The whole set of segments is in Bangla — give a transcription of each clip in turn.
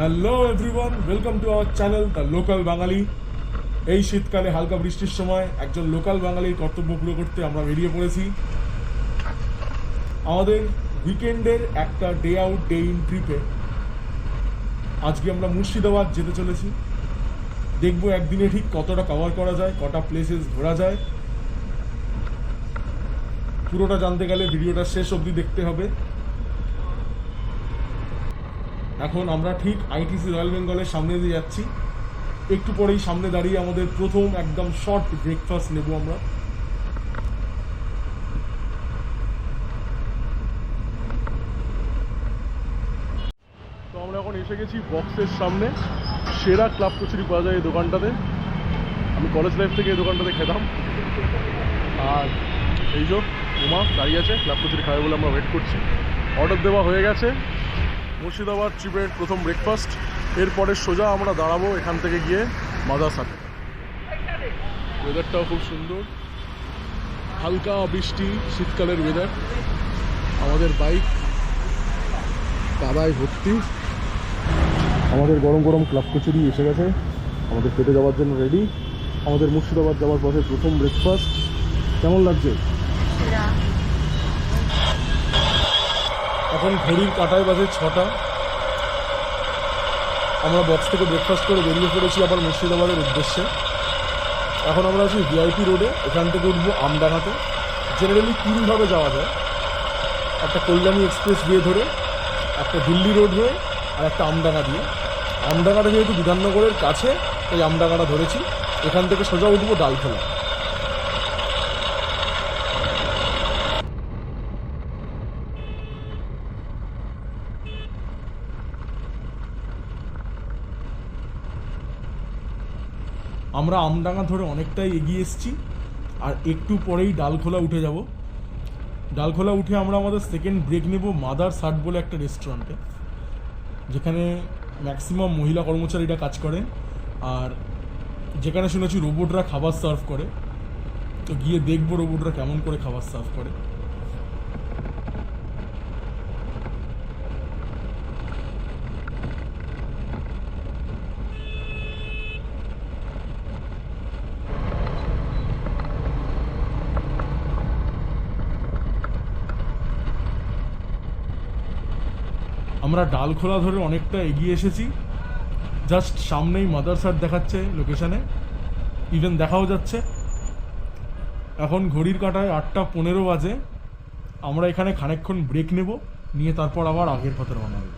Hello everyone, welcome to our channel the local Bangali. এই শীতকালে হালকা বৃষ্টির সময় একজন লোকাল বাঙালির কর্তব্য পুরো করতে আমরা বেরিয়ে পড়েছি আমাদের উইকেন্ডের একটা ডে আউট ডে ইন ট্রিপে। আজকে আমরা মুর্শিদাবাদ যেতে চলেছি। দেখবো একদিনে ঠিক কতটা কভার করা যায়, কটা প্লেসেস ঘোরা যায়। পুরোটা জানতে গেলে ভিডিওটা শেষ অবধি দেখতে হবে। এখন আমরা ঠিক আইটিসি রয়্যাল বেঙ্গলের সামনে দিয়ে যাচ্ছি। একটু পরেই সামনে দাঁড়িয়ে আমাদের প্রথম একদম শর্ট ব্রেকফাস্ট নেব আমরা। তো আমরা এখন এসে গেছি বক্সের সামনে। সেরা ক্লাব কচুরি পাওয়া যায় এই দোকানটাতে। আমি কলেজ লাইফ থেকে এই দোকানটাতে খেতাম। আর এই যে উমা দাঁড়িয়ে আছে, ক্লাব কচুরি খাবে বলে আমরা ওয়েট করছি। অর্ডার দেওয়া হয়ে গেছে। মুর্শিদাবাদ ট্রিপের প্রথম ব্রেকফাস্ট। এরপরে সোজা আমরা দাঁড়াবো এখান থেকে গিয়ে মাদ্রাসাতে। ওয়েদারটাও খুব সুন্দর, হালকা বৃষ্টি, শীতকালের ওয়েদার। আমাদের বাইক কাদায় ভর্তি। আমাদের গরম গরম ক্লাব কচুরি এসে গেছে, আমাদের পেটে যাওয়ার জন্য রেডি। আমাদের মুর্শিদাবাদ যাওয়ার পথে প্রথম ব্রেকফাস্ট। কেমন লাগছে? এখন ঘড়ির কাঁটায় বাজে 6টা। আমরা বক্স থেকে ব্রেকফাস্ট করে বেরিয়ে পড়েছি আবার মুর্শিদাবাদের উদ্দেশ্যে। এখন আমরা আছি ভিআইপি রোডে। এখান থেকে উঠবো আমডাঙ্গাতে। জেনারেলি তিনভাবে যাওয়া যায়, একটা কল্যাণী এক্সপ্রেস দিয়ে ধরে, একটা দিল্লি রোড হয়ে, আর একটা আমডাঙ্গা দিয়ে। আমডাঙ্গাটা যেহেতু বিধাননগরের কাছে, তাই আমডাঙ্গাটা ধরেছি। এখান থেকে সোজা উঠবো ডালখোলা। আমরা আমডাঙ্গা ধরে অনেকটাই এগিয়ে এসেছি, আর একটু পরেই ডালখোলা উঠে যাব। ডালখোলা উঠে আমরা আমাদের সেকেন্ড ব্রেক নেব মাদার্স হাট বলে একটা রেস্টুরেন্টে, যেখানে ম্যাক্সিমাম মহিলা কর্মচারীরা কাজ করেন, আর যেখানে শুনেছি রোবটরা খাবার সার্ভ করে। তো গিয়ে দেখবো রোবটরা কেমন করে খাবার সার্ভ করে। আমরা ডালখোলা ধরে অনেকটা এগিয়ে এসেছি। জাস্ট সামনেই মাদার্স হাট দেখাচ্ছে লোকেশানে, ইভেন দেখাও যাচ্ছে। এখন ঘড়ির কাঁটায় 8টা 15 বাজে। আমরা এখানে খানিকক্ষণ ব্রেক নেব, নিয়ে তারপর আবার আগের পথে রওনা দেব।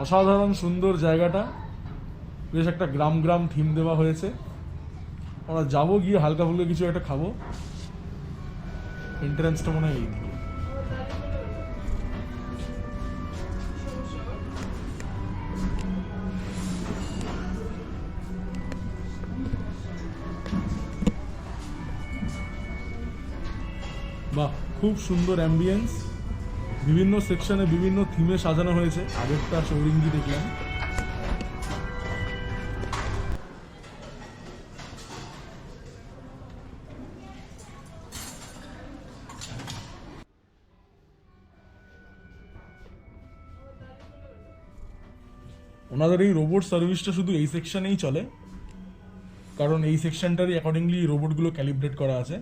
অসাধারণ সুন্দর জায়গাটা, বেশ একটা গ্রাম গ্রাম থিম দেওয়া হয়েছে। আমরা যাবো, গিয়ে হালকা ফুলকা কিছু একটা খাবো। এন্ট্রান্সটা মনে হয় এই দিকে। বাহ, খুব সুন্দর অ্যাম্বিয়েন্স। বিভিন্ন সেকশনে বিভিন্ন থিমে সাজানো হয়েছে। আগেরটা চৌরিঙ্গি দেখলাম। ওনাদের এই রোবট সার্ভিসটা শুধু এই সেকশনেই চলে, কারণ এই সেকশনটারই অ্যাকর্ডিংলি রোবটগুলো ক্যালিব্রেট করা আছে।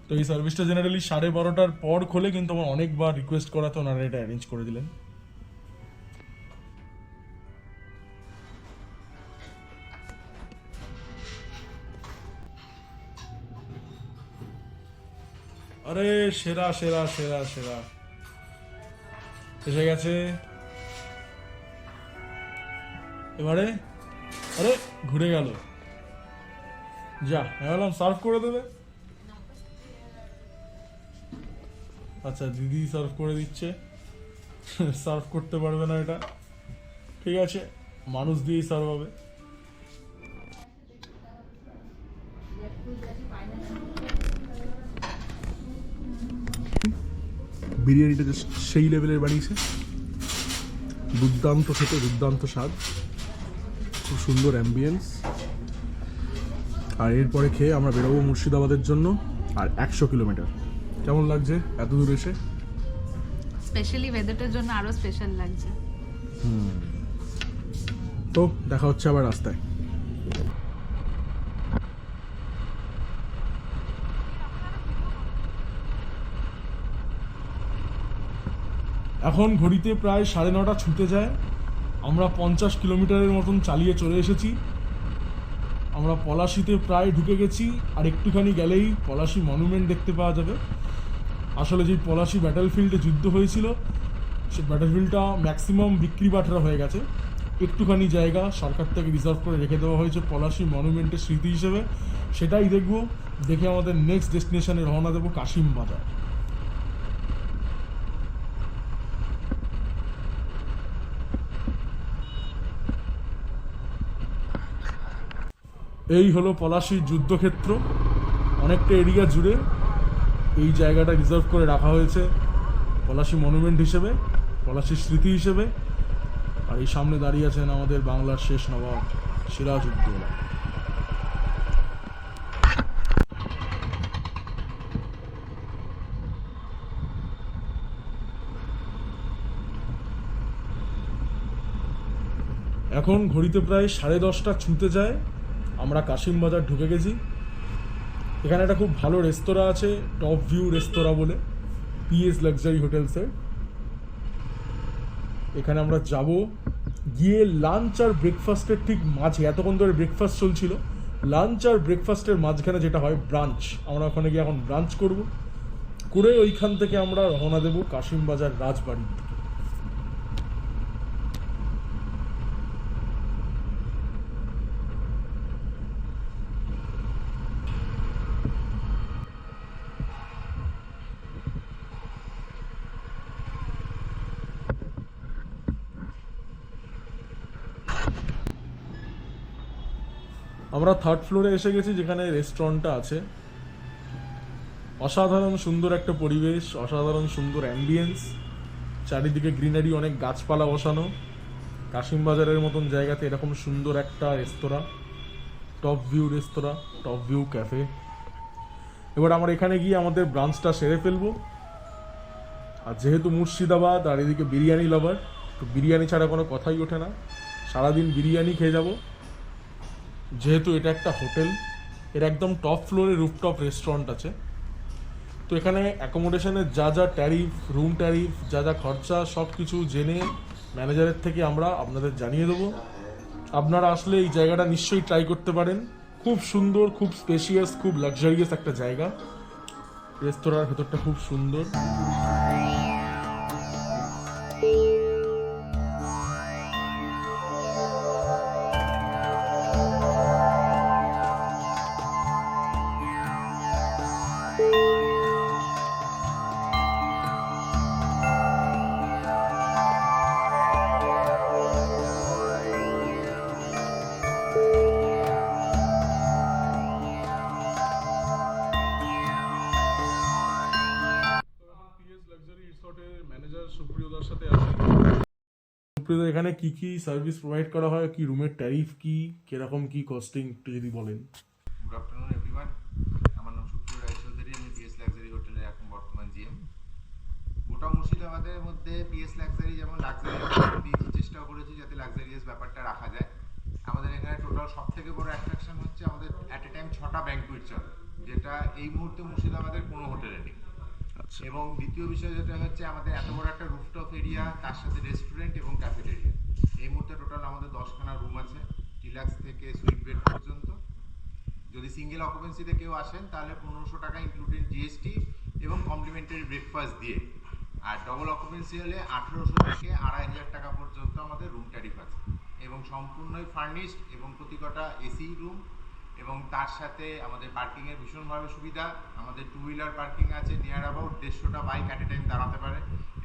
তো এই সার্ভিসটা জেনারেলি 12:30টার পর খোলে, কিন্তু আমার অনেকবার রিকোয়েস্ট করাতে ওনারা এটা অ্যারেঞ্জ করে দিলেন। আরে সেরা সেরা সেরা সেরা এসে গেছে এবারে। আরে ঘুরে গেল, যা ভাবলাম সার্ভ করে দেবে। আচ্ছা, দিদি সার্ভ করে দিচ্ছে। সার্ভ করতে পারবে না এটা, ঠিক আছে, মানুষ দিয়েই সার্ভ হবে। বিরিয়ানিটা জাস্ট সেই লেভেলের বানিয়েছে, দুর্দান্ত খেতে, দুর্দান্ত স্বাদ, খুব সুন্দর অ্যাম্বিয়েন্স। আর এরপরে খেয়ে আমরা বেরোবো মুর্শিদাবাদের জন্য, আর 100 কিলোমিটার। কেমন লাগছে এত দূর এসে? স্পেশালি ওয়েদারটার জন্য আরো স্পেশাল লাগছে। তো দেখা হচ্ছে আবার রাস্তায়। এখন ঘড়িতে প্রায় 9:30 ছুটে যায়। আমরা 50 কিলোমিটারের মতন চালিয়ে চলে এসেছি। আমরা পলাশিতে প্রায় ঢুকে গেছি, আর একটুখানি গেলেই পলাশি মনুমেন্ট দেখতে পাওয়া যাবে। আসলে যেই পলাশি ব্যাটেলফিল্ডে যুদ্ধ হয়েছিল, সেই ব্যাটেলফিল্ডটা ম্যাক্সিমাম বিক্রি বাটরা হয়ে গেছে। একটুখানি জায়গা সরকার থেকে রিজার্ভ করে রেখে দেওয়া হয়েছে পলাশি মনুমেন্টের স্মৃতি হিসেবে। সেটাই দেখব, দেখে আমাদের নেক্সট ডেস্টিনেশনে রওনা দেবো, কাশিম বাজার। এই হলো পলাশির যুদ্ধক্ষেত্র। অনেকটা এরিয়া জুড়ে এই জায়গাটা রিজার্ভ করে রাখা হয়েছে পলাশি মনুমেন্ট হিসেবে, পলাশির স্মৃতি হিসেবে। আর এই সামনে দাঁড়িয়ে আছেন আমাদের বাংলার শেষ নবাব সিরাজউদ্দৌলা। এখন ঘড়িতে প্রায় 10:30 ছুঁতে যায়। আমরা কাশিম বাজার ঢুকে গেছি। এখানে একটা খুব ভালো রেস্তোরাঁ আছে, টপ ভিউ রেস্তোরাঁ বলে, পিএস লাক্সারি হোটেলসের। এখানে আমরা যাব, গিয়ে লাঞ্চ আর ব্রেকফাস্টের ঠিক মাঝে, এতক্ষণ ধরে ব্রেকফাস্ট চলছিল, লাঞ্চ আর ব্রেকফাস্টের মাঝখানে যেটা হয় ব্রাঞ্চ, আমরা ওখানে গিয়ে এখন ব্রাঞ্চ করব, করে ওইখান থেকে আমরা রওনা দেব কাশিম বাজার রাজবাড়ির দিকে। আমরা 3rd ফ্লোরে এসে গেছি, যেখানে রেস্টুরেন্টটা আছে। অসাধারণ সুন্দর একটা পরিবেশ, অসাধারণ সুন্দর অ্যাম্বিয়েন্স, চারিদিকে গ্রিনারি, অনেক গাছপালা বসানো। কাশিম বাজারের মতন জায়গাতে এরকম সুন্দর একটা রেস্তোরাঁ, টপ ভিউ রেস্তোরাঁ, টপ ভিউ ক্যাফে। এবার আমরা এখানে গিয়ে আমাদের ব্রাঞ্চটা সেরে ফেলবো। আর যেহেতু মুর্শিদাবাদ আর এদিকে বিরিয়ানি লাভার, তো বিরিয়ানি ছাড়া কোনো কথাই ওঠে না, সারাদিন বিরিয়ানি খেয়ে যাব। যেহেতু এটা একটা হোটেল, এর একদম টপ ফ্লোরে রুফটপ রেস্টুরেন্ট আছে। তো এখানে অ্যাকোমোডেশনের যা যা ট্যারিফ, রুম ট্যারিফ, যা যা খরচা, সব কিছু জেনে ম্যানেজারের থেকে আমরা আপনাদের জানিয়ে দেবো। আপনারা আসলে এই জায়গাটা নিশ্চয়ই ট্রাই করতে পারেন। খুব সুন্দর, খুব স্পেশিয়াস, খুব লাক্সারিয়াস একটা জায়গা। রেস্তোরাঁর ভেতরটা খুব সুন্দর। ম্যানেজার সুপ্রিয়দার সাথে আছি। সুপ্রিয়দা, এখানে কি কি সার্ভিস প্রোভাইড করা হয়, কি রুমের ট্যারিফ কি, কিরকম কি কস্টিং, একটু যদি বলেন। গুড আফটারনুন এভরিওয়ান, আমার নাম সুপ্রিয় রায়চৌধুরী, আমি পিএস লাক্সারি হোটেলের এখন বর্তমান জিএম। গোটা মুর্শিদাবাদের মধ্যে পিএস লাক্সারি যেমন লাক্সারি দিয়েছি, চেষ্টা করেছি যাতে লাক্সারিয়াস ব্যাপারটা রাখা যায়। আমাদের এখানে টোটাল সব থেকে বড় অ্যাট্রাকশন হচ্ছে আমাদের অ্যাট এ টাইম 6টা ব্যাংকুয়েট চলে, যেটা এই মুহূর্তে মুর্শিদাবাদের কোনো হোটেলে নেই। এবং দ্বিতীয় বিষয় যেটা হচ্ছে আমাদের এত বড় একটা রুফটপ এরিয়া, তার সাথে রেস্টুরেন্ট এবং ক্যাফেটেরিয়া। এই মুহূর্তে টোটাল আমাদের 10খানা রুম আছে, ডিলাক্স থেকে সুইট বেড পর্যন্ত। যদি সিঙ্গেল অকুপেন্সিতে কেউ আসেন তাহলে 1500 টাকা ইনক্লুডিং জিএসটি এবং কমপ্লিমেন্টারি ব্রেকফাস্ট দিয়ে। আর ডবল অকুপেন্সি হলে 1800 থেকে 2500 টাকা পর্যন্ত আমাদের রুম ট্যারিফ আছে, এবং সম্পূর্ণই ফার্নিশড এবং প্রতিটা এসি রুম। এবং তার সাথে আমাদের পার্কিংয়ের ভীষণভাবে সুবিধা। আমাদের 2 হুইলার পার্কিং আছে, নিয়ার অ্যাবাউট 150টা বাইক অ্যাট এ টাইম দাঁড়াতে পারে।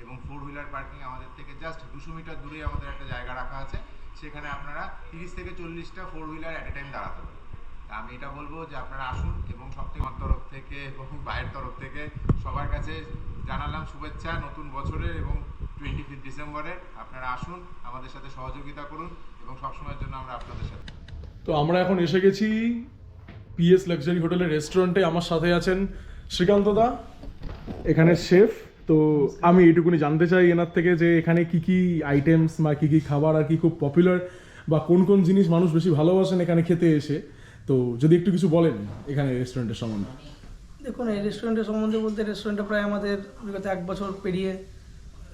এবং 4 হুইলার পার্কিং আমাদের থেকে জাস্ট 200 মিটার দূরেই আমাদের একটা জায়গা রাখা আছে, সেখানে আপনারা 30 থেকে 40টা 4 হুইলার অ্যাট এ টাইম দাঁড়াতে পারেন। আমি এটা বলবো যে আপনারা আসুন, এবং সবথেকে আমার তরফ থেকে এবং ভাইয়ের তরফ থেকে সবার কাছে জানালাম শুভেচ্ছা নতুন বছরের এবং 25 ডিসেম্বরের। আপনারা আসুন, আমাদের সাথে সহযোগিতা করুন এবং সবসময়ের জন্য আমরা আপনাদের সাথে। তো আমরা এখন এসে গেছি পিএস লাক্সারি হোটেলের রেস্টুরেন্টে। আমার সাথে আছেন শ্রীকান্ত দা, এখানে শেফ। তো আমি এইটুকুনি জানতে চাই এনার থেকে যে এখানে কি কি আইটেমস বা কি কি খাবার আর কি খুব পপুলার, বা কোন কোন জিনিস মানুষ বেশি ভালোবাসেন এখানে খেতে এসে। তো যদি একটু কিছু বলেন এখানে রেস্টুরেন্টের সম্বন্ধে। দেখুন, এই রেস্টুরেন্টের সম্বন্ধে বলতে, রেস্টুরেন্টটা প্রায় আমাদের বিগত 1 বছর পেরিয়ে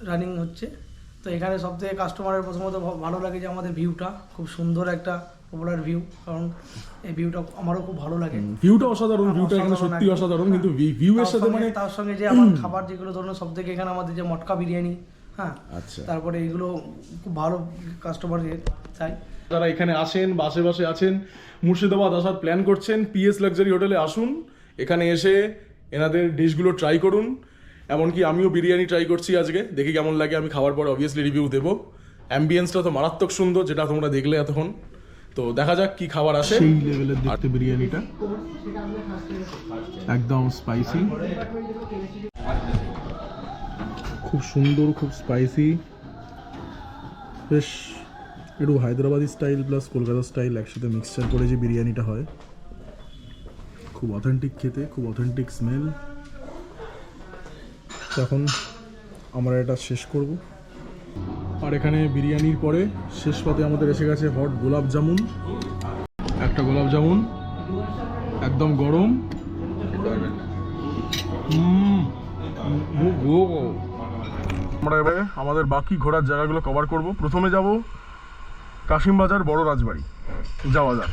রানিং হচ্ছে। তো এখানে সবথেকে কাস্টমারের প্রথমত ভালো লাগে যে আমাদের ভিউটা খুব সুন্দর, একটা পপুলার ভিউ। কারণ এই ভিউটা আমারও খুব ভালো লাগে। ভিউটা অসাধারণ, ভিউটা এখানে সত্যি অসাধারণ, কিন্তু ভিউয়ের সাথে মানে তার সঙ্গে যে আমার খাবার যেগুলো ধরুন, সব থেকে এখানে আমাদের যে মটকা বিরিয়ানি, হ্যাঁ, আচ্ছা, তারপরে এগুলো খুব ভালো কাস্টমার চাই। যারা এখানে আসেন বা আশেপাশে আছেন, মুর্শিদাবাদ আসার প্ল্যান করছেন, পিএস লাক্সারি হোটেলে আসুন। এখানে এসে এনাদের ডিশগুলো ট্রাই করুন। এমনকি আমিও বিরিয়ানি ট্রাই করছি আজকে, দেখি কেমন লাগে। আমি খাওয়ার পরে অবভিয়াসলি রিভিউ দেবো। অ্যাম্বিয়েন্সটা তো মারাত্মক সুন্দর, যেটা তোমরা দেখলে এতক্ষণ। তো দেখা যাক কি খাবার আসে। সেই লেভেলের দেখতে বিরিয়ানিটা, একদম স্পাইসি, খুব সুন্দর, খুব স্পাইসি। বেশ একটু Hyderabadi style plus Kolkata style একসাথে মিক্সচার করে যে বিরিয়ানিটা হয়, খুব অথেন্টিক খেতে, খুব অথেন্টিক স্মেল। তখন আমরা এটা শেষ করব। আর এখানে বিরিয়ানির পরে শেষ পাতে আমাদের এসে গেছে হট গোলাপ জামুন। একটা গোলাপ জামুন একদম গরম। আমরা এবারে আমাদের বাকি ঘোরার জায়গাগুলো কভার করব। প্রথমে যাব কাশিমবাজার বড় রাজবাড়ি, যাওয়া যাক।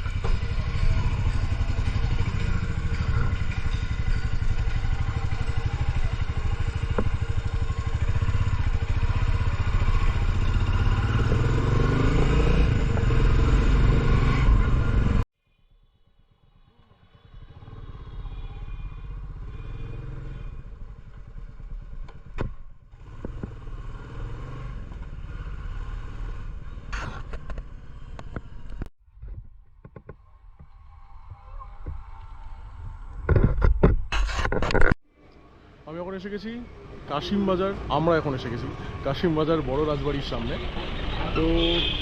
আমি এখন এসে গেছি কাশিমবাজার, আমরা এখন এসে গেছি কাশিমবাজার বড় রাজবাড়ির সামনে। তো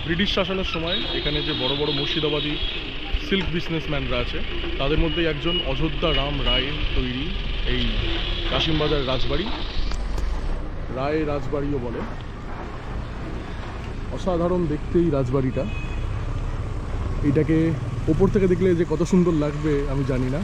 ব্রিটিশ শাসনের সময় এখানে যে বড় বড় মুর্শিদাবাদী সিল্ক বিজনেসম্যানরা আছে, তাদের মধ্যে একজন অযোধ্যা রাম রায়ের তৈরি এই কাশিমবাজার রাজবাড়ি, রায় রাজবাড়িও বলে। অসাধারণ দেখতে এই রাজবাড়িটা। এটাকে ওপর থেকে দেখলে যে কত সুন্দর লাগবে আমি জানি না।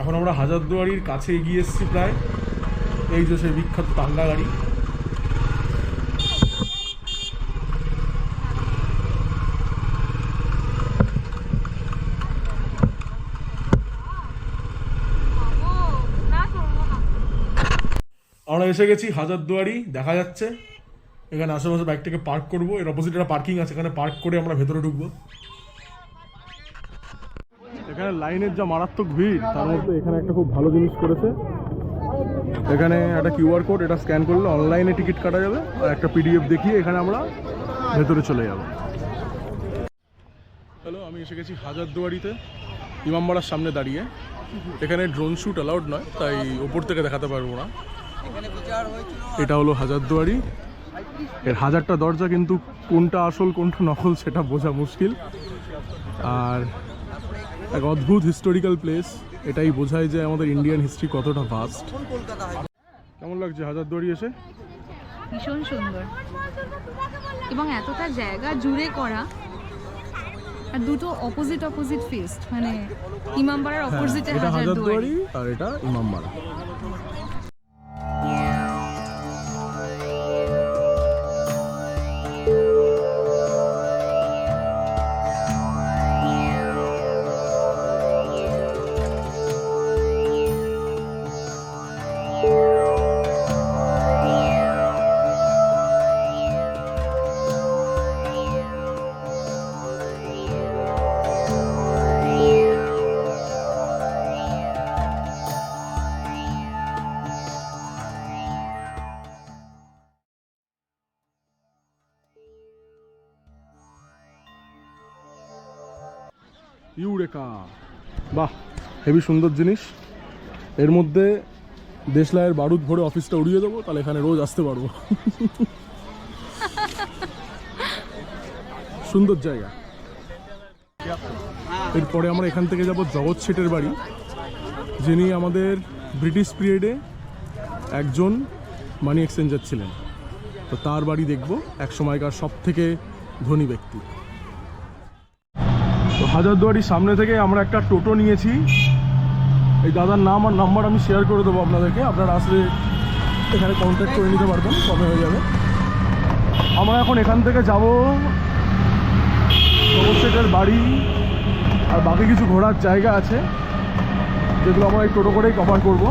এখন আমরা হাজারদুয়ারির কাছে এগিয়ে এসেছি প্রায়। এই যে সেই বিখ্যাত টাঙ্গা গাড়ি। আমরা এসে গেছি হাজারদুয়ারি, দেখা যাচ্ছে। এখানে আশেপাশে বাইকটাকে পার্ক করবো। এর অপোজিট একটা পার্কিং আছে, এখানে পার্ক করে আমরা ভেতরে ঢুকবো। এখানে লাইনের যা মারাত্মক ভিড়, তার মধ্যে এখানে একটা খুব ভালো জিনিস করেছে। এখানে একটা কিউআর কোড, এটা স্ক্যান করলে অনলাইনে টিকিট কাটা যাবে, আর একটা পিডিএফ দেখিয়ে এখানে আমরা ভেতরে চলে যাব। হ্যালো, আমি এসে গেছি হাজারদুয়ারিতে, ইমামবাড়ার সামনে দাঁড়িয়ে। এখানে ড্রোন শ্যুট অ্যালাউড নয়, তাই ওপর থেকে দেখাতে পারবো না। এটা হলো হাজারদুয়ারি। এর হাজারটা দরজা, কিন্তু কোনটা আসল কোনটা নকল সেটা বোঝা মুশকিল। আর এক অদ্ভুত হিস্টোরিক্যাল প্লেস, এটাই বোঝায় যে আমাদের ইন্ডিয়ান হিস্ট্রি কতটা ভাস্ট। কেমন লাগছে হাজারদুয়ারি এসে? ভীষণ সুন্দর এবং এতটা জায়গা জুড়ে করা, আর দুটো অপোজিট ফেস্ট, মানে ইমামবাড়ার অপোজিটে এটা হাজারদুয়ারি। হাজারদুয়ারি আর এটা ইমামবাড়া। ইউরেকা, বাহ হেবি সুন্দর জিনিস। এর মধ্যে দেশলাইয়ের বারুদ ভরে অফিসটা উড়িয়ে দেবো, তাহলে এখানে রোজ আসতে পারবো। সুন্দর জায়গা। এরপরে আমরা এখান থেকে যাব জগৎ শেঠের বাড়ি, যিনি আমাদের ব্রিটিশ পিরিয়ডে একজন মানি এক্সচেঞ্জার ছিলেন। তো তার বাড়ি দেখব, এক সময়কার সব থেকে ধনী ব্যক্তি। তো হাজারদুয়ারির সামনে থেকে আমরা একটা টোটো নিয়েছি। এই দাদার নাম আর নাম্বার আমি শেয়ার করে দেবো আপনাদেরকে, আপনারা আসলে এখানে কন্ট্যাক্ট করে নিতে পারবেন, কমে হয়ে যাবে। আমরা এখন এখান থেকে যাব জগৎ শেঠের বাড়ি, আর বাকি কিছু ঘোরার জায়গা আছে যেগুলো আমরা এই টোটো করেই কভার করব।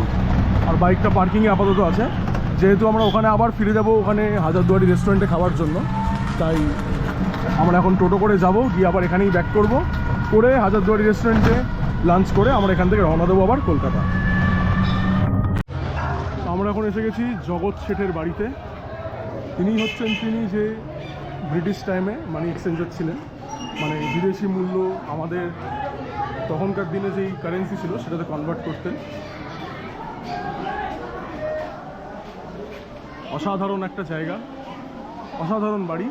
আর বাইকটা পার্কিংয়ে আপাতত আছে, যেহেতু আমরা ওখানে আবার ফিরে যাব ওখানে হাজারদুয়ারি রেস্টুরেন্টে খাওয়ার জন্য, তাই আমরা এখন টোটো করে যাব, গিয়ে আবার এখানেই ব্যাক করব, করে হাজারদুয়ারি রেস্টুরেন্টে লাঞ্চ করে আমরা এখান থেকে রওনা দেবো আবার কলকাতা। আমরা এখন এসে গেছি জগৎ শেঠের বাড়িতে। তিনি যে ব্রিটিশ টাইমে মানি এক্সচেঞ্জার ছিলেন, মানে বিদেশি মূল্য আমাদের তখনকার দিনে যেই কারেন্সি ছিল সেটাতে কনভার্ট করতেন। অসাধারণ একটা জায়গা, অসাধারণ বাড়ি।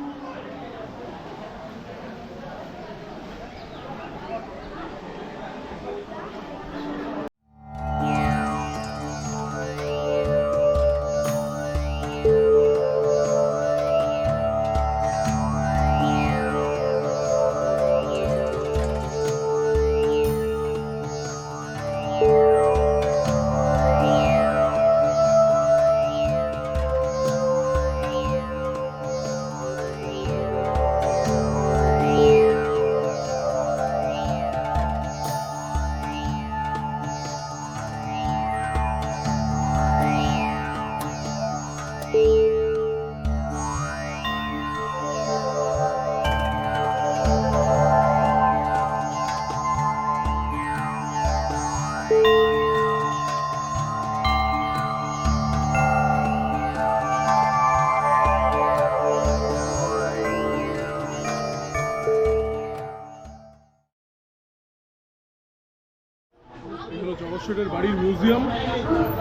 জগৎ শেঠের বাড়ির মিউজিয়াম,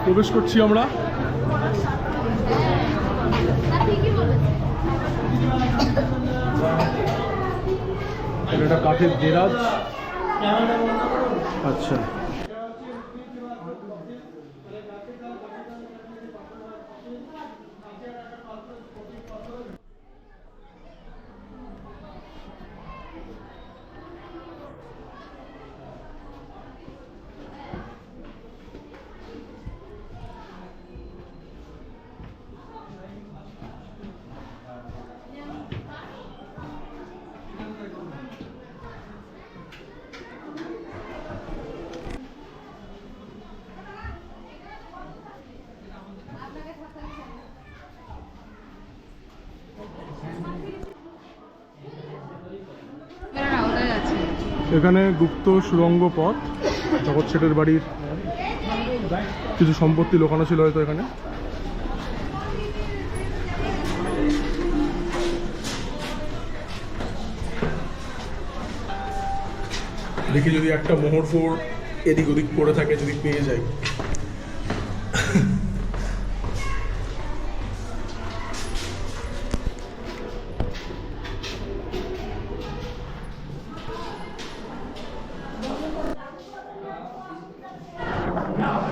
প্রবেশ করছি আমরা। এটা কাঠের দেরাজ। আচ্ছা, এখানে গুপ্ত সুড়ঙ্গ পথ, জগৎ শেঠের বাড়ির কিছু সম্পত্তি লোকানো ছিল হয়তো এখানে। দেখি যদি একটা মোহরফোর এদিক ওদিক পড়ে থাকে, যদি পেয়ে যাই।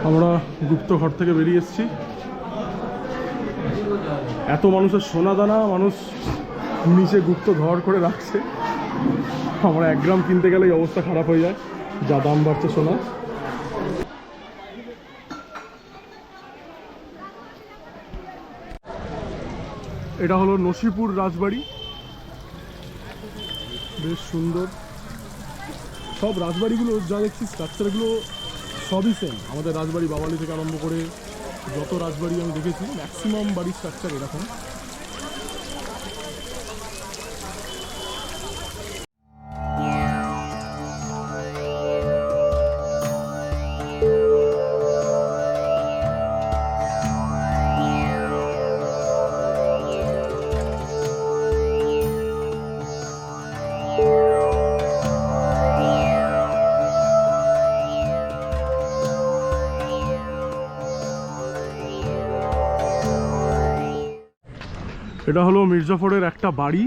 আমরা গুপ্ত ঘর থেকে বেরিয়ে এসেছি। এত মানুষের সোনা দানা মানুষ নিচে গুপ্ত ঘর করে রাখছে। আমরা 1 গ্রাম কিনতে গেলে এই অবস্থা খারাপ হয়ে যায়, যা দাম বাড়ছে সোনা। এটা হলো নসিপুর রাজবাড়ি, বেশ সুন্দর। সব রাজবাড়িগুলো যা দেখছি স্ট্রাকচারগুলো সবই সেম। আমাদের রাজবাড়ি বাওয়ালি থেকে আরম্ভ করে যত রাজবাড়ি আমি দেখেছি ম্যাক্সিমাম বাড়ির স্ট্রাকচার এরকম। এটা হলো মির্জাফরের একটা বাড়ি,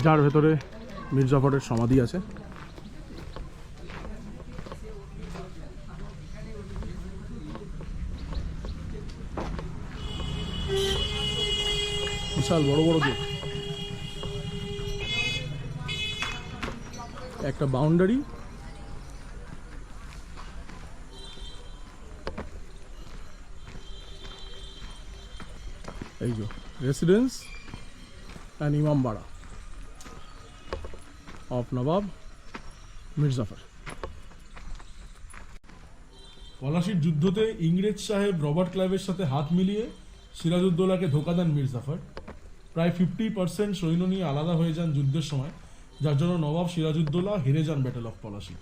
যার ভেতরে মির্জাফরের সমাধি আছে। বিশাল বড় বড় গেট, একটা বাউন্ডারি, এই যে রেসিডেন্স অ্যান্ড ইমামবাড়া অফ নবাব মির্জাফর। পলাশির যুদ্ধতে ইংরেজ সাহেব রবার্ট ক্লাইভের সাথে হাত মিলিয়ে সিরাজউদ্দৌলাকে ধোকা দেন মির্জাফর। প্রায় 50% সৈন্য নিয়ে আলাদা হয়ে যান যুদ্ধের সময়, যার জন্য নবাব সিরাজউদ্দৌলা হেরে যান ব্যাটেল অফ পলাশি,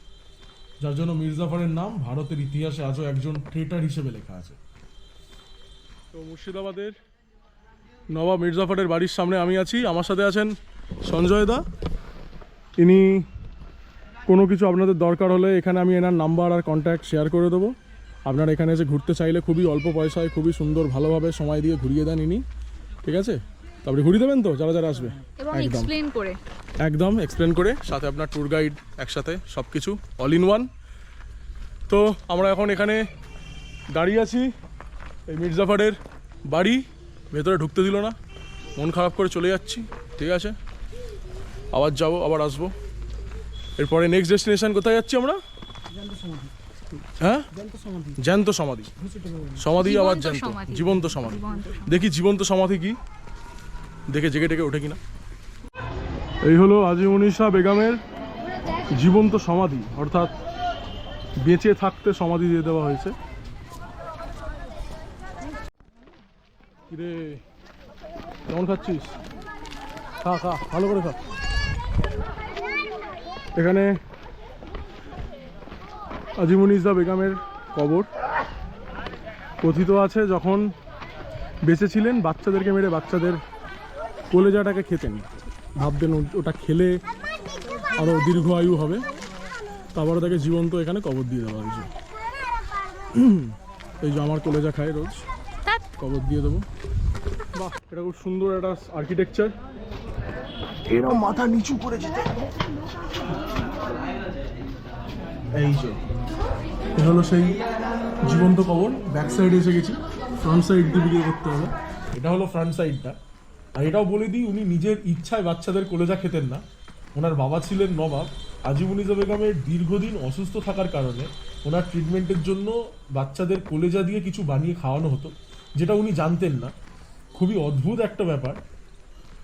যার জন্য মির্জাফরের নাম ভারতের ইতিহাসে আজও একজন ট্রেটার হিসেবে লেখা আছে। তো মুর্শিদাবাদের নবাব মির্জাফরের বাড়ির সামনে আমি আছি, আমার সাথে আছেন সঞ্জয় দা। ইনি কোনো কিছু আপনাদের দরকার হলে এখানে আমি এনার নাম্বার আর কন্ট্যাক্ট শেয়ার করে দেবো। আপনারা এখানে এসে ঘুরতে চাইলে খুবই অল্প পয়সায় খুবই সুন্দর ভালোভাবে সময় দিয়ে ঘুরিয়ে দেন ইনি, ঠিক আছে? তারপরে ঘুরিয়ে দেবেন তো যারা যারা আসবে, এবং এক্সপ্লেন করে, একদম এক্সপ্লেন করে, সাথে আপনার ট্যুর গাইড একসাথে সব কিছু অল ইন ওয়ান। তো আমরা এখন এখানে দাঁড়িয়ে আছি, এই মির্জাফরের বাড়ি, ভেতরে ঢুকতে দিল না, মন খারাপ করে চলে যাচ্ছি। ঠিক আছে, আবার যাব, আবার আসবো। এরপরে নেক্সট ডেস্টিনেশন কোথায় যাচ্ছি আমরা? হ্যাঁ, জ্যান্ত সমাধি। সমাধি আবার জ্যান্ত, জীবন্ত সমাধি। দেখি জীবন্ত সমাধি কি, দেখে জেগে টেগে ওঠে কিনা। এই হলো আজিমুনিসা বেগমের জীবন্ত সমাধি, অর্থাৎ বেঁচে থাকতে সমাধি দিয়ে দেওয়া হয়েছে। কিরে কেমন খাচ্ছিস? খা খা, ভালো করে খা। এখানে আজিমুনিসা বেগমের কবর। কথিত আছে যখন বেঁচে ছিলেন বাচ্চাদেরকে মেরে বাচ্চাদের কলেজাটাকে খেতেন, ভাবতেন ওটা খেলে আরও দীর্ঘ আয়ু হবে, তারপরে তাকে জীবন্ত এখানে কবর দিয়ে দেওয়া হয়েছে। এই যে আমার কলেজা খায় রোজ, কবর দিয়ে দেবো। বাহ, এটা খুব সুন্দর একটা আর্কিটেকচার। এরা মাথা নিচু করে যেতে, এই যে এটা হলো সেই জীবন্ত কবর। ব্যাক সাইডে এসে গেছি, ফ্রন্ট সাইড দিয়ে বিক্রি করতে হবে। এটা হলো ফ্রন্ট সাইডটা। আর এটাও বলে দিই, উনি নিজের ইচ্ছায় বাচ্চাদের কলেজা খেতেন না। ওনার বাবা ছিলেন নবাব। আজিমুনিসা বেগমের দীর্ঘদিন অসুস্থ থাকার কারণে ওনার ট্রিটমেন্টের জন্য বাচ্চাদের কলেজা দিয়ে কিছু বানিয়ে খাওয়ানো হতো, যেটা উনি জানতেন না। খুবই অদ্ভুত একটা ব্যাপার।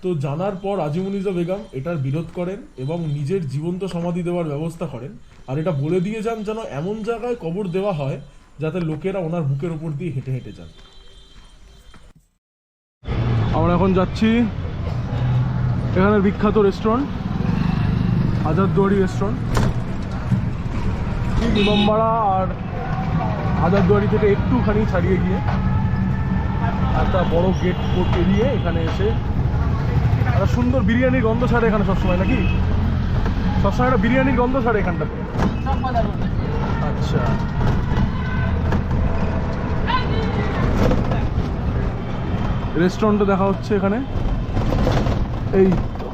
তো জানার পর আজিমুনিসা বেগম এটার বিরোধ করেন এবং নিজের জীবন্ত সমাধি দেওয়ার ব্যবস্থা করেন। আর এটা বলে দিয়ে যান যেন এমন জায়গায় কবর দেওয়া হয় যাতে লোকেরা ওনার বুকের ওপর দিয়ে হেঁটে হেঁটে যান। আমরা এখন যাচ্ছি এখানের বিখ্যাত রেস্টুরেন্ট হাজারদুয়ারি রেস্টুরেন্ট। ঠিক ইমামবাড়া আর হাজারদুয়ারি থেকে একটুখানি ছাড়িয়ে গিয়ে একটা বড় গেট পেরিয়ে এখানে এসে একটা সুন্দর বিরিয়ানির গন্ধ ছাড়ে এখানে সবসময়, নাকি? সবসময় একটা বিরিয়ানির গন্ধ ছাড়ে এখানটাতে। আচ্ছা, রেস্টুরেন্টে দেখা হচ্ছে এখানে। এই তো,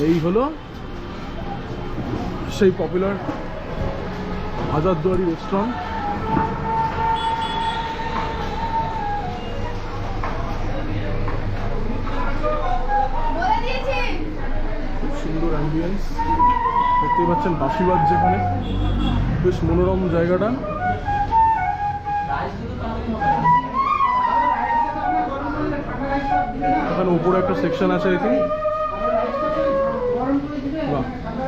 এই হলো সেই পপুলার হাজারদুয়ারি রেস্টুরেন্ট। অ্যাম্বিয়েন্স দেখতেই পাচ্ছেন, বাঁশি বাজছে যেখানে, বেশ মনোরম জায়গাটা। এখানে উপরে একটা সেকশন আছে আই থিঙ্ক। বাহ,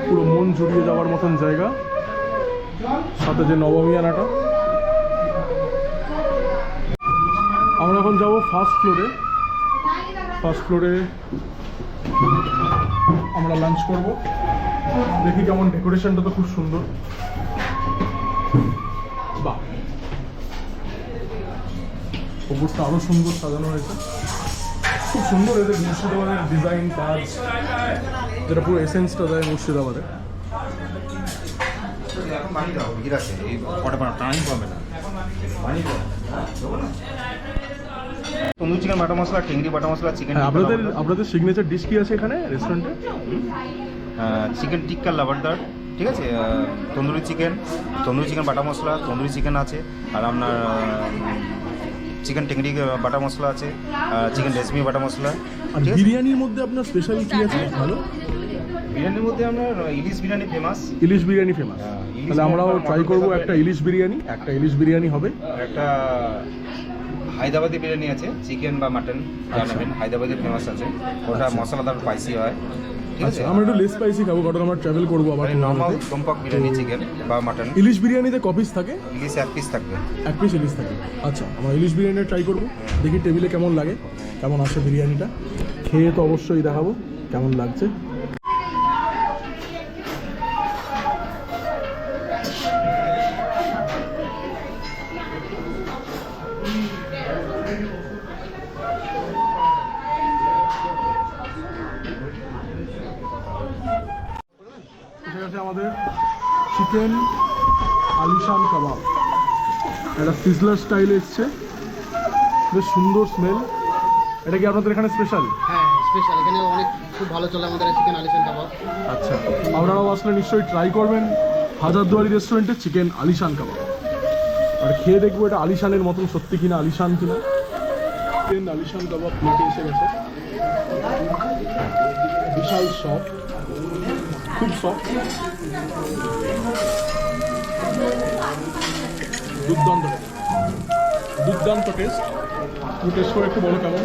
পুরো মন জুড়িয়ে যাওয়ার মতন জায়গা, সাথে যে নবমিয়ানাটা। আমরা এখন যাব ফার্স্ট ফ্লোরে। ফার্স্ট ফ্লোরে আমরা লাঞ্চ করব। দেখি কেমন, ডেকোরেশনটা তো খুব সুন্দর। বাহ, উপরটা আরো সুন্দর সাজানো হয়েছে, খুব সুন্দর এদের মুর্শিদাবাদের ডিজাইন কাজ, যেটা পুরো এসেন্সটা দেয় মুর্শিদাবাদে। এখন পানি দাও, ভিড় আছে, এই কটা পানি পাবে না, পানি দাও। তন্দুরি চিকেন বাটা মশলা, টেংরি বাটা মশলা, চিকেন আপনাদের সিগনেচার ডিশ কি আছে এখানে রেস্টুরেন্টে? চিকেন টিক্কা লাভারদার, ঠিক আছে, তন্দুরি চিকেন বাটা মশলা, তন্দুরি চিকেন আছে, আর আপনার চিকেন টেংরি বাটা মশলা আছে, চিকেন রেশমি বাটা মশলা। আর বিরিয়ানির মধ্যে আপনার স্পেশাল কি আছে ভালো? বিরিয়ানির মধ্যে আপনার ইলিশ বিরিয়ানি ফেমাস। ইলিশ বিরিয়ানি ফেমাস, তাহলে আমরাও ট্রাই করব একটা ইলিশ বিরিয়ানি হবে। একটা হায়দ্রাবাদি বিরিয়ানি আছে, চিকেন বা মাটন জানাবেন, হায়দ্রাবাদি ফেমাস আছে, ওটা মশলাদার স্পাইসি হয়, ঠিক আছে। আমরা একটু লেস স্পাইসি খাবো, কারণ আমরা ট্রাভেল করবো আবার। নর্মাল কম্পাক বিরিয়ানি চিকেন বা মাটন। ইলিশ বিরিয়ানিতে ক পিস থাকে? ইলিশ 1 পিস থাকবে। 1 পিস ইলিশ থাকে। আচ্ছা, আমরা ইলিশ বিরিয়ানি ট্রাই করবো, দেখি টেবিলে কেমন লাগে, কেমন আসে বিরিয়ানিটা। খেয়ে তো অবশ্যই দেখাবো কেমন লাগছে। এসে গেছে আমাদের চিকেন আলিশান কাবাব, একটা সিজলার স্টাইলে এসছে, বেশ সুন্দর স্মেল। এটা কি আপনাদের এখানে স্পেশাল? হ্যাঁ স্পেশাল, এখানে অনেক খুব ভালো চলে আমাদের চিকেন আলিশান কাবাব। আচ্ছা, আপনারাও আসলে নিশ্চয়ই ট্রাই করবেন হাজারদুয়ারি রেস্টুরেন্টে চিকেন আলিশান কাবাব, আর খেয়ে দেখবো এটা আলিশানের মতন সত্যি কিনা, আলিশান কিনা। চিকেন আলিশান কাবাব প্লেটে এসে গেছে, বিশাল সফট, খুব সফট, দুর্দান্ত টেস্ট। তুমি টেস্ট করে একটু বলো কেমন।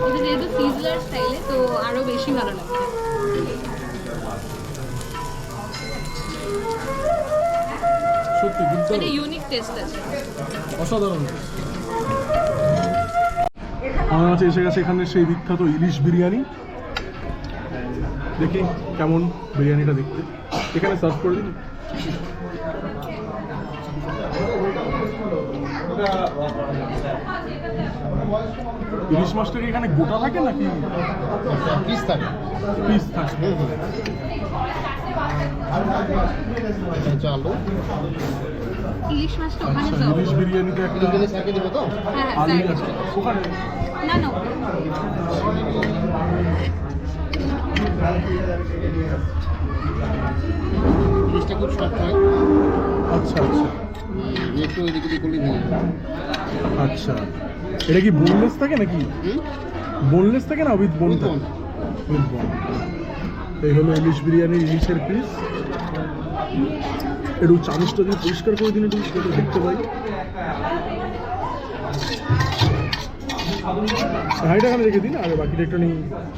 এটা যেহেতু সিজলার স্টাইলে, তো আরো বেশি ভালো লাগছে। সত্যি এটা দুর্দান্ত, ইউনিক টেস্ট আছে, অসাধারণ। আমার কাছে এসে গেছে এখানে সেই বিখ্যাত ইলিশ বিরিয়ানি। দেখি কেমন বিরিয়ানিটা দেখতে, এখানে সার্ভ করে দিন। ইলিশ মাছটা কি এখানে গোটা থাকে নাকি পিস থাকে, পিস থাকে? আলু ইলিশ মাছটা ওখানে আচ্ছা, serve ইলিশ করবে। বিরিয়ানিতে একটা বিরিয়ানি সাথে দেবো তো? হ্যাঁ হ্যাঁ, আলু side আছে করে। ওখানে। না না, জিনিসটা খুব সফট হয়, আচ্ছা আচ্ছা একটু এদিক ওদিক করলে নিয়ে যাবে। আচ্ছা, এটা কি বোনলেস থাকে নাকি? বোনলেস থাকে না উইথ বোন With থাকে? bone। উইথ বোন। এই হলো ইলিশ বিরিয়ানি, ইলিশের পিস। একটু চামচটা দিয়ে পরিষ্কার করে দিন, একটু যাতে দেখতে পাই। হাইটা এখানে রেখে দিন, আর বাকিটা একটা নিই,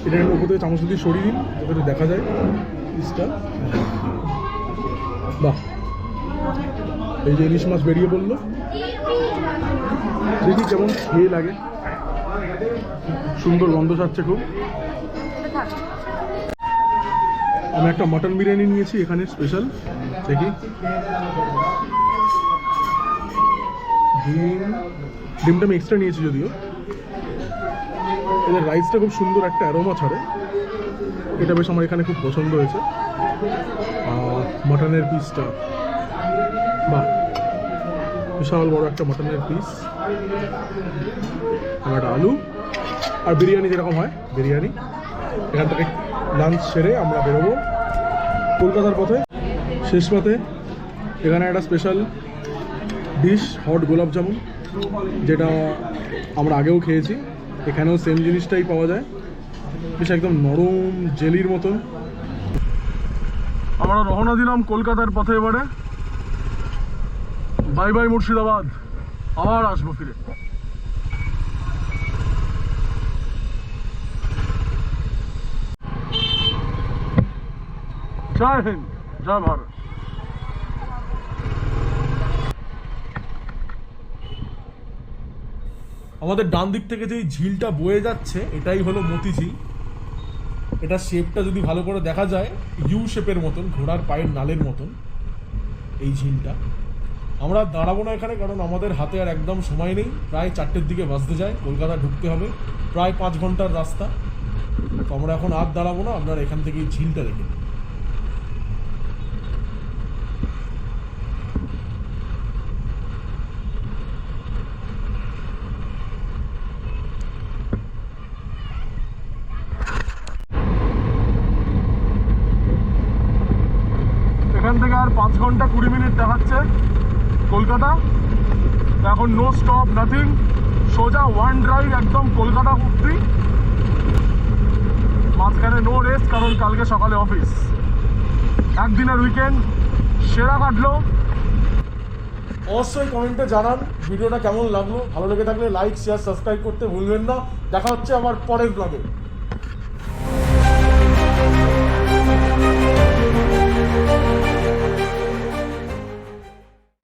এটা উপর থেকে চামচ দিয়ে সরিয়ে দিন যাতে একটু দেখা যায় পিসটা। বাহ, এই যে ইলিশ মাছ বেরিয়ে পড়লো, দেখি কেমন খেয়ে লাগে। সুন্দর গন্ধ ছাড়ছে খুব। আমি একটা মটন বিরিয়ানি নিয়েছি এখানে স্পেশাল, দেখি। ডিমটা আমি এক্সট্রা নিয়েছি যদিও। এদের রাইসটা খুব সুন্দর একটা অ্যারোমা ছাড়ে, এটা বেশ আমার এখানে খুব পছন্দ হয়েছে। মটনের পিসটা, বাহ, বিশাল বড় একটা মটনের পিস, আমার একটা আলু, আর বিরিয়ানি যেরকম হয় বিরিয়ানি। এখান থেকে লাঞ্চ সেরে আমরা বেরোবো কলকাতার পথে। শেষ পথে এখানে একটা স্পেশাল ডিশ, হট গোলাপ জামুন, যেটা আমরা আগেও খেয়েছি, এখানেও সেম জিনিসটাই পাওয়া যায়, বেশ একদম নরম জেলির মতন। আমরা রওনা দিলাম কলকাতার পথে, এবারে বাই বাই মুর্শিদাবাদ, আবার আসবো ফিরে। জয় হিন্দ, জয় ভারত। আমাদের ডান দিক থেকে যে ঝিলটা বয়ে যাচ্ছে এটাই হলো মতি ঝিল। এটা শেপটা যদি ভালো করে দেখা যায় ইউ শেপের মতন, ঘোড়ার পায়ের নালের মতন এই ঝিলটা। আমরা দাঁড়াবো না এখানে, কারণ আমাদের হাতে আর একদম সময় নেই, প্রায় 4টের দিকে বাজতে যায়, কলকাতা ঢুকতে হবে, প্রায় 5 ঘন্টার রাস্তা। তো আমরা এখন আর দাঁড়াবো না, আপনারা এখান থেকে ঝিলটা দেখে নিন। এখান থেকে আর 5 ঘন্টা 20 মিনিট দেখাচ্ছে কলকাতা। এখন নো স্টপ নাথিং, সোজা ওয়ান ড্রাইভ একদম কলকাতা অব্দি, মাঝখানে নো রেস্ট, কারণ কালকে সকালে অফিস। একদিনের উইকেন্ড সেরা কাটলো। অবশ্যই কমেন্টে জানান ভিডিওটা কেমন লাগলো, ভালো লেগে থাকলে লাইক শেয়ার সাবস্ক্রাইব করতে ভুলবেন না। দেখা হচ্ছে আমার পরের ব্লগে।